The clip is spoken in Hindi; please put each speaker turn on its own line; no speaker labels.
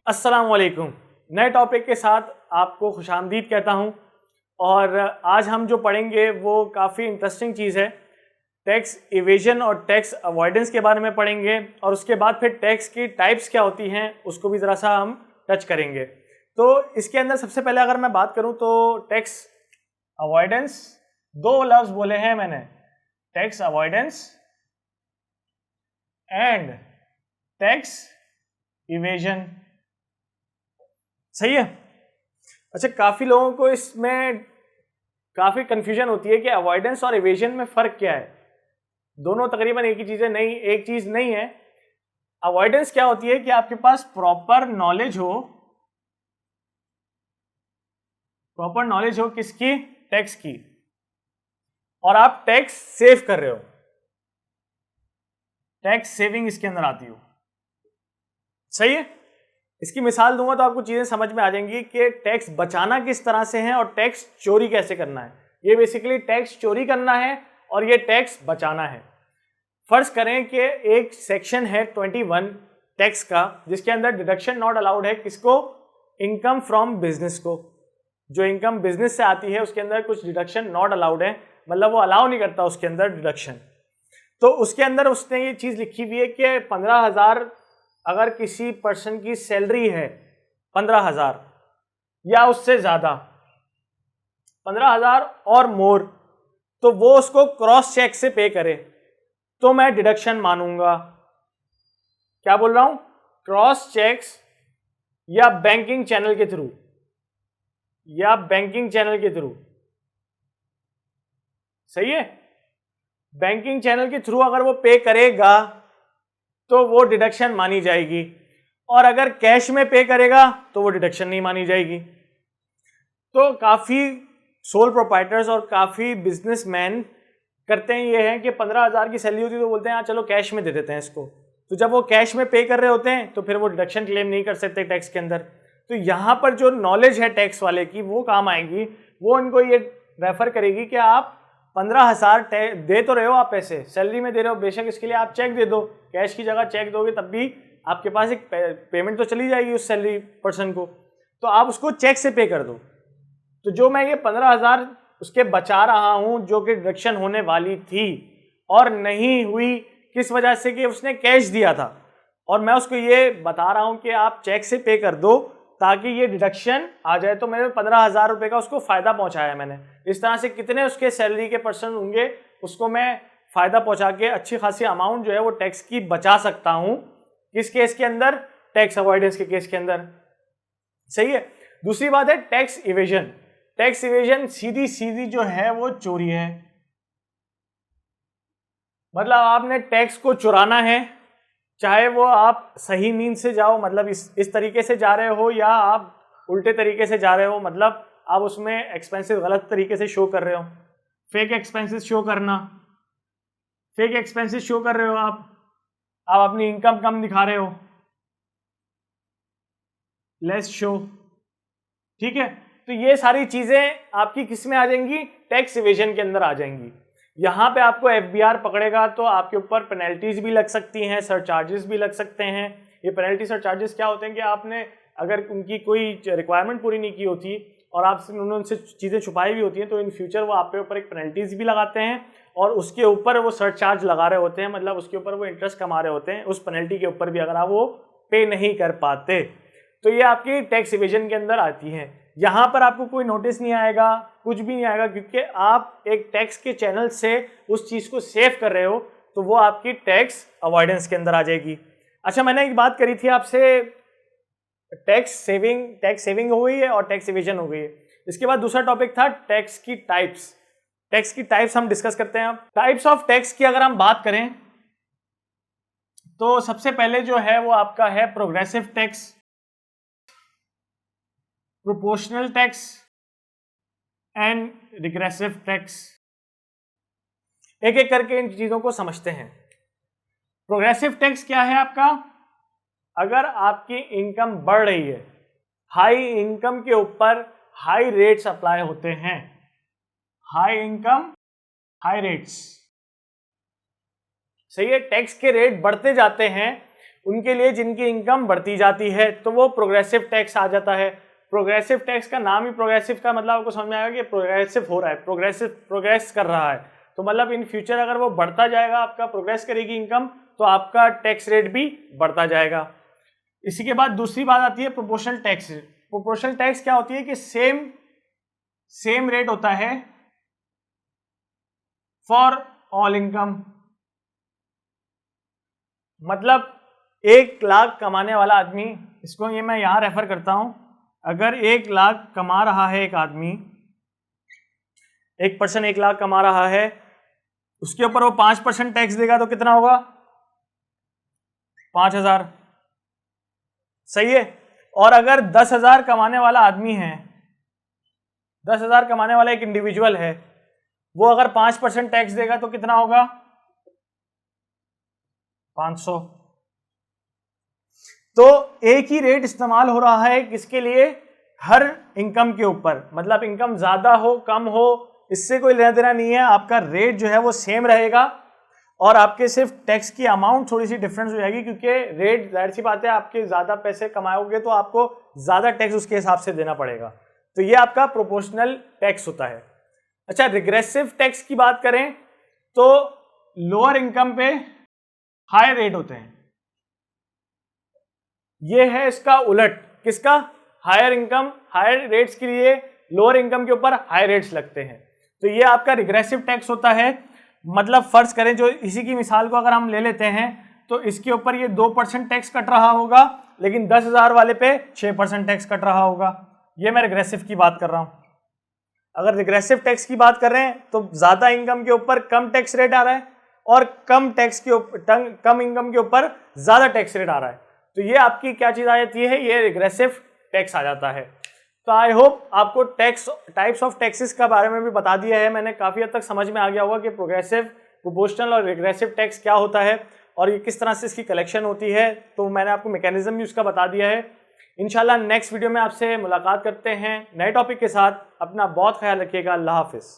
अस्सलाम वालेकुम। नए टॉपिक के साथ आपको खुशामदीद कहता हूं और आज हम जो पढ़ेंगे वो काफ़ी इंटरेस्टिंग चीज़ है। टैक्स इवेजन और टैक्स अवॉइडेंस के बारे में पढ़ेंगे और उसके बाद फिर टैक्स की टाइप्स क्या होती हैं उसको भी ज़रा सा हम टच करेंगे। तो इसके अंदर सबसे पहले अगर मैं बात करूं तो टैक्स अवॉइडेंस, दो लफ्ज़ बोले हैं मैंने, tax avoidance and tax evasion. सही है। अच्छा, काफ़ी लोगों को इसमें काफ़ी कंफ्यूजन होती है कि अवॉइडेंस और इवेजन में फ़र्क क्या है। दोनों तकरीबन एक ही चीज़ें नहीं, एक चीज़ नहीं है। अवॉइडेंस क्या होती है कि आपके पास प्रॉपर नॉलेज हो किसकी, टैक्स की, और आप टैक्स सेव कर रहे हो, टैक्स सेविंग इसके अंदर आती हो। सही है। इसकी मिसाल दूंगा तो आपको चीजें समझ में आ जाएंगी कि टैक्स बचाना किस तरह से है और टैक्स चोरी कैसे करना है। ये बेसिकली टैक्स चोरी करना है और ये टैक्स बचाना है। फर्ज करें कि एक सेक्शन है 21 टैक्स का जिसके अंदर डिडक्शन नॉट अलाउड है। किसको? इनकम फ्रॉम बिजनेस को। जो इनकम बिजनेस से आती है उसके अंदर कुछ डिडक्शन नॉट अलाउड है, मतलब वो अलाउ नहीं करता उसके अंदर डिडक्शन। तो उसके अंदर उसने ये चीज लिखी हुई है कि 15,000 अगर किसी पर्सन की सैलरी है 15,000 या उससे ज्यादा, 15,000 और मोर, तो वो उसको क्रॉस चेक से पे करे तो मैं डिडक्शन मानूंगा। क्या बोल रहा हूं? क्रॉस चेक्स या बैंकिंग चैनल के थ्रू, सही है। बैंकिंग चैनल के थ्रू अगर वो पे करेगा तो वो डिडक्शन मानी जाएगी, और अगर कैश में पे करेगा तो वो डिडक्शन नहीं मानी जाएगी। तो काफ़ी सोल प्रोप्राइटर्स और काफ़ी बिजनेसमैन करते हैं ये है कि 15,000 की सैलरी होती है तो बोलते हैं चलो कैश में दे देते हैं इसको। तो जब वो कैश में पे कर रहे होते हैं तो फिर वो डिडक्शन क्लेम नहीं कर सकते टैक्स के अंदर। तो यहाँ पर जो नॉलेज है टैक्स वाले की वो काम आएगी। वो इनको ये रेफर करेगी कि आप 15,000 दे तो रहे हो, आप पैसे सैलरी में दे रहे हो, बेशक इसके लिए आप चेक दे दो, कैश की जगह चेक दोगे तब भी आपके पास एक पेमेंट तो चली जाएगी उस सैलरी पर्सन को, तो आप उसको चेक से पे कर दो। तो जो मैं ये 15,000 उसके बचा रहा हूं जो कि डिडक्शन होने वाली थी और नहीं हुई, किस वजह से? कि उसने कैश दिया था, और मैं उसको ये बता रहा हूं कि आप चेक से पे कर दो ताकि ये डिडक्शन आ जाए। तो मेरे 15,000 रुपए का उसको फायदा पहुंचाया मैंने। इस तरह से कितने उसके सैलरी के पर्सन होंगे उसको मैं फायदा पहुंचा के अच्छी खासी अमाउंट जो है वो टैक्स की बचा सकता हूं। किस केस के अंदर? टैक्स अवॉइडेंस के केस के अंदर। सही है। दूसरी बात है टैक्स इवेजन। टैक्स इवेजन सीधी सीधी जो है वो चोरी है। मतलब आपने टैक्स को चुराना है, चाहे वो आप सही मीन से जाओ, मतलब इस तरीके से जा रहे हो, या आप उल्टे तरीके से जा रहे हो, मतलब आप उसमें एक्सपेंसेस गलत तरीके से शो कर रहे हो। फेक एक्सपेंसेस शो करना, फेक एक्सपेंसेस शो कर रहे हो आप अपनी इनकम कम दिखा रहे हो, लेस शो। ठीक है। तो ये सारी चीजें आपकी किस में आ जाएंगी? टैक्स इवेजन के अंदर आ जाएंगी। यहां पे आपको एफबीआर पकड़ेगा तो आपके ऊपर पेनल्टीज भी लग सकती हैं, सरचार्जेस भी लग सकते हैं। ये पेनल्टी सरचार्जेस क्या होते हैं कि आपने अगर उनकी कोई रिक्वायरमेंट पूरी नहीं की होती और आपसे उन्होंने उनसे चीजें छुपाई भी होती हैं तो इन फ्यूचर वो आपके ऊपर एक पेनल्टीज भी लगाते हैं और उसके ऊपर वो सरचार्ज लगा रहे होते हैं, मतलब उसके ऊपर वो इंटरेस्ट कमा रहे होते हैं उस पेनल्टी के ऊपर भी, अगर आप वो पे नहीं कर पाते। तो ये आपकी टैक्स इवेजन के अंदर आती है। यहां पर आपको कोई नोटिस नहीं आएगा, कुछ भी नहीं आएगा, क्योंकि आप एक टैक्स के चैनल से उस चीज को सेव कर रहे हो, तो वो आपकी टैक्स अवॉइडेंस के अंदर आ जाएगी। अच्छा, मैंने एक बात करी थी आपसे, टैक्स सेविंग हो गई है और टैक्स इवेजन हो गई है। इसके बाद दूसरा टॉपिक था टैक्स की टाइप्स। टैक्स की टाइप्स हम डिस्कस करते हैं। अब टाइप्स ऑफ टैक्स की अगर हम बात करें तो सबसे पहले जो है वो आपका है progressive tax, proportional tax and regressive tax. एक एक करके इन चीजों को समझते हैं। प्रोग्रेसिव टैक्स क्या है आपका? अगर आपकी इनकम बढ़ रही है, हाई इनकम के ऊपर हाई रेट्स अप्लाई होते हैं, हाई इनकम हाई रेट्स। सही है। टैक्स के रेट बढ़ते जाते हैं उनके लिए जिनकी इनकम बढ़ती जाती है, तो वो प्रोग्रेसिव टैक्स आ जाता है। प्रोग्रेसिव टैक्स का नाम ही प्रोग्रेसिव का मतलब आपको समझ में आएगा कि प्रोग्रेसिव हो रहा है, प्रोग्रेस कर रहा है, तो मतलब इन फ्यूचर अगर वो बढ़ता जाएगा, आपका प्रोग्रेस करेगी इनकम, तो आपका टैक्स रेट भी बढ़ता जाएगा। इसी के बाद दूसरी बात आती है प्रोपोर्शनल टैक्स। प्रोपोर्शनल टैक्स क्या होती है कि सेम रेट होता है फॉर ऑल इनकम। मतलब 1 लाख कमाने वाला आदमी, इसको ये मैं यहां रेफर करता हूं, अगर 1 लाख कमा रहा है एक आदमी, एक पर्सन 1 लाख कमा रहा है, उसके ऊपर वो 5% टैक्स देगा तो कितना होगा? 5,000। सही है। और अगर 10,000 कमाने वाला आदमी है, 10,000 कमाने वाला एक इंडिविजुअल है, वो अगर 5% टैक्स देगा तो कितना होगा? 500। तो एक ही रेट इस्तेमाल हो रहा है किसके लिए? हर इनकम के ऊपर। मतलब इनकम ज्यादा हो कम हो इससे कोई लेना देना नहीं है, आपका रेट जो है वो सेम रहेगा और आपके सिर्फ टैक्स की अमाउंट थोड़ी सी डिफरेंस हो जाएगी, क्योंकि रेट जाहिर सी बात है आपके ज्यादा पैसे कमाओगे तो आपको ज्यादा टैक्स उसके हिसाब से देना पड़ेगा। तो ये आपका प्रोपोर्शनल टैक्स होता है। अच्छा, रिग्रेसिव टैक्स की बात करें तो लोअर इनकम पे हाई रेट होते हैं। ये है इसका उलट। किसका? हायर इनकम हायर रेट्स के लिए लोअर इनकम के ऊपर हाई रेट्स लगते हैं। तो ये आपका रिग्रेसिव टैक्स होता है। मतलब फर्ज करें, जो इसी की मिसाल को अगर हम ले लेते हैं तो इसके ऊपर ये 2% टैक्स कट रहा होगा, लेकिन 10,000 वाले पे 6% टैक्स कट रहा होगा। ये मैं रिग्रेसिव की बात कर रहा हूं। अगर रिग्रेसिव टैक्स की बात कर रहे हैं तो ज्यादा इनकम के ऊपर कम टैक्स रेट आ रहा है और कम इनकम के ऊपर ज्यादा टैक्स रेट आ रहा है। तो ये आपकी क्या चीज आ जाती है? ये रिग्रेसिव टैक्स आ जाता है। तो आई होप आपको टाइप्स ऑफ टैक्सेस का बारे में भी बता दिया है मैंने। काफी हद तक समझ में आ गया होगा कि प्रोग्रेसिव, प्रोपोर्शनल और रिग्रेसिव टैक्स क्या होता है और ये किस तरह से इसकी कलेक्शन होती है। तो मैंने आपको मैकेनिज्म भी उसका बता दिया है। इंशाल्लाह नेक्स्ट वीडियो में आपसे मुलाकात करते हैं नए टॉपिक के साथ। अपना बहुत ख्याल रखिएगा। अल्लाह हाफिज।